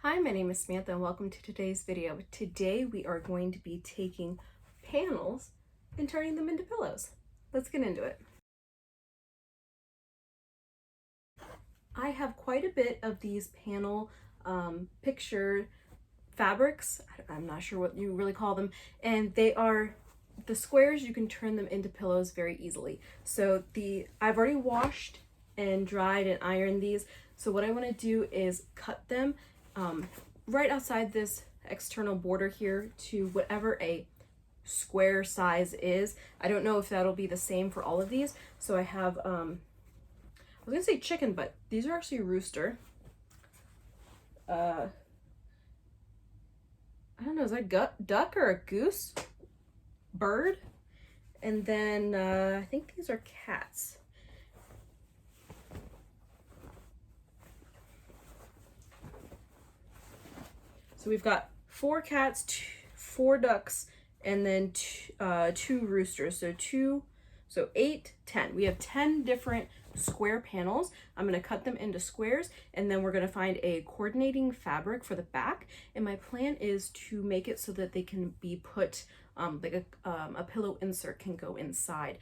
Hi, my name is Samantha and welcome to today's video. Today we are going to be taking panels and turning them into pillows. Let's get into it. I have quite a bit of these panel picture fabrics. I'm not sure what you really call them, and they are the squares. You can turn them into pillows very easily. So I've already washed and dried and ironed these. So what I want to do is cut them right outside this external border here to whatever a square size is. I don't know if that'll be the same for all of these. So I have, I was gonna say chicken, but these are actually rooster. I don't know, is that duck or a goose? Bird? And then I think these are cats. So we've got 4 cats, 4 ducks, and then two roosters. So 8, 10. We have 10 different square panels. I'm going to cut them into squares, and then we're going to find a coordinating fabric for the back. And my plan is to make it so that they can be put, like a pillow insert can go inside.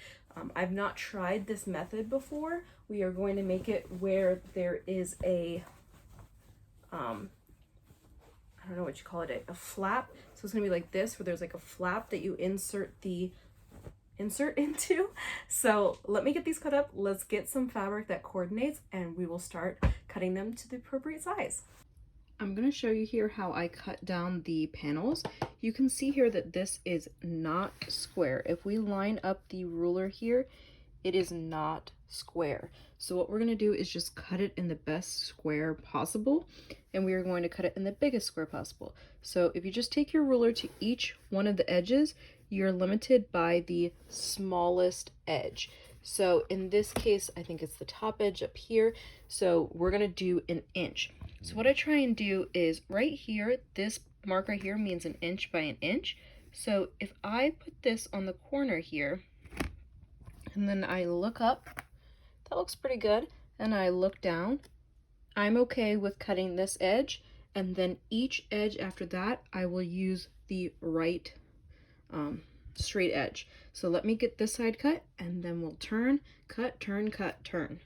I've not tried this method before. We are going to make it where there is a, I don't know what you call it, a flap. So it's gonna be like this, where there's like a flap that you insert the insert into. So let me get these cut up. Let's get some fabric that coordinates and we will start cutting them to the appropriate size. I'm going to show you here how I cut down the panels. You can see here that this is not square. If we line up the ruler here, it is not square. So what we're going to do is just cut it in the best square possible, and we are going to cut it in the biggest square possible. So if you just take your ruler to each one of the edges, you're limited by the smallest edge. So in this case, I think it's the top edge up here. So we're going to do an inch. So what I try and do is right here, this mark right here means an inch by an inch. So if I put this on the corner here, and then I look up, that looks pretty good, and I look down, I'm okay with cutting this edge, and then each edge after that, I will use the right straight edge. So let me get this side cut, and then we'll turn, cut, turn, cut, turn.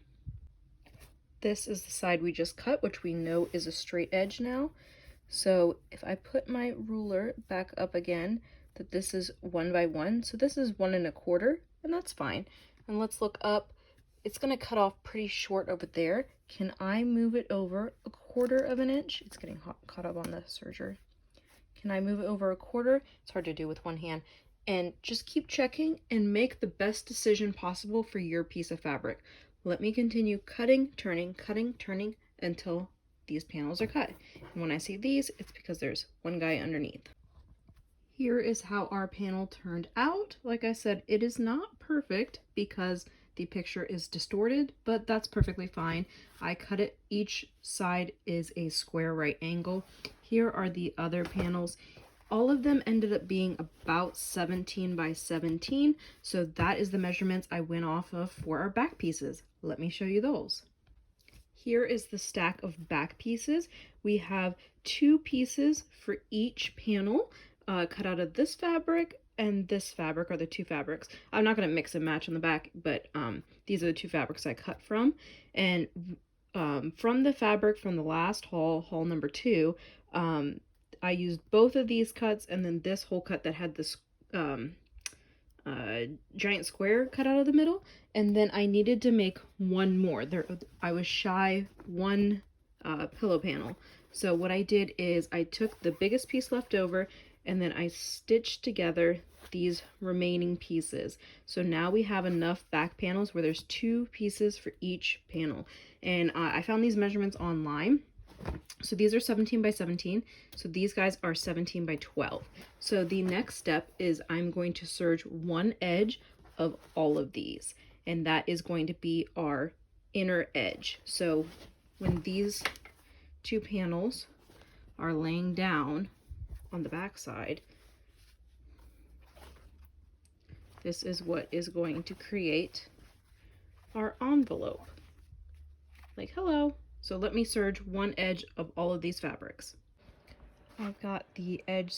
This is the side we just cut, which we know is a straight edge now. So if I put my ruler back up again, that this is 1 by 1, so this is 1 1/4, and that's fine. And let's look up. It's going to cut off pretty short over there. Can I move it over 1/4 of an inch? It's getting caught up on the serger. Can I move it over 1/4? It's hard to do with one hand. And just keep checking and make the best decision possible for your piece of fabric. Let me continue cutting, turning, until these panels are cut. And when I say these, it's because there's one guy underneath. Here is how our panel turned out. Like I said, it is not perfect because the picture is distorted, but that's perfectly fine. I cut it, each side is a square right angle. Here are the other panels. All of them ended up being about 17 by 17, so that is the measurements I went off of for our back pieces. Let me show you those. Here is the stack of back pieces. We have 2 pieces for each panel. Cut out of this fabric and this fabric are the 2 fabrics. I'm not going to mix and match on the back, but these are the 2 fabrics I cut from. And from the fabric from the last haul, haul number 2, I used both of these cuts and then this whole cut that had this giant square cut out of the middle. And then I needed to make one more. I was shy 1 pillow panel. So what I did is I took the biggest piece left over and then I stitched together these remaining pieces. So now we have enough back panels where there's 2 pieces for each panel. And I found these measurements online. So these are 17 by 17. So these guys are 17 by 12. So the next step is I'm going to serge one edge of all of these. And that is going to be our inner edge. So when these 2 panels are laying down on the back side, this is what is going to create our envelope. Like, hello. So let me serge one edge of all of these fabrics. I've got the edge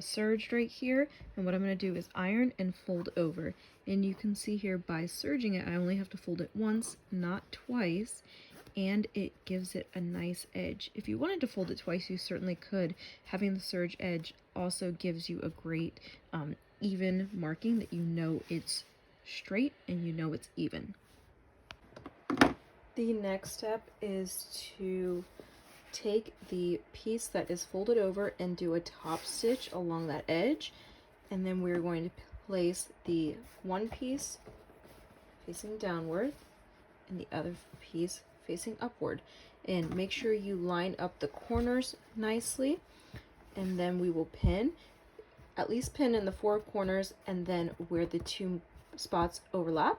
serged right here, and what I'm going to do is iron and fold over. And you can see here by serging it, I only have to fold it once, not twice, and it gives it a nice edge. If you wanted to fold it twice, you certainly could. Having the serge edge also gives you a great even marking that you know it's straight and you know it's even. The next step is to take the piece that is folded over and do a top stitch along that edge, and then we're going to place the one piece facing downward and the other piece facing upward, and make sure you line up the corners nicely, and then we will pin, at least pin in the 4 corners and then where the 2 spots overlap.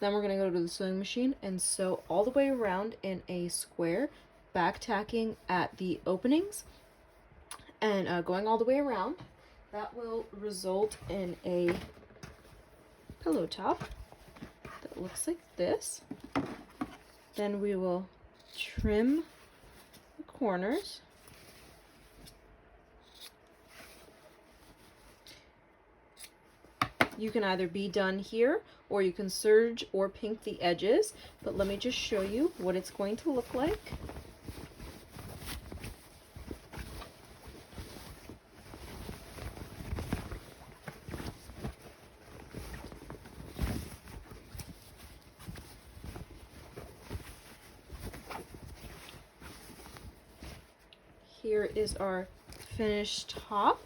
Then we're going to go to the sewing machine and sew all the way around in a square, back tacking at the openings and going all the way around. That will result in a pillow top that looks like this. Then we will trim the corners. You can either be done here or you can serge or pink the edges, but let me just show you what it's going to look like. Here is our finished top.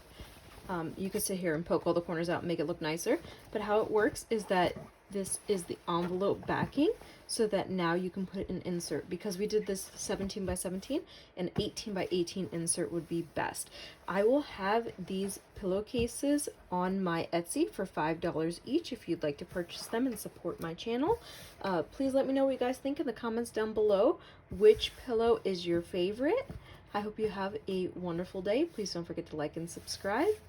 You could sit here and poke all the corners out and make it look nicer, but how it works is that this is the envelope backing, so that now you can put an insert. Because we did this 17 by 17, an 18 by 18 insert would be best. I will have these pillowcases on my Etsy for $5 each if you'd like to purchase them and support my channel. Please let me know what you guys think in the comments down below. Which pillow is your favorite? I hope you have a wonderful day. Please don't forget to like and subscribe.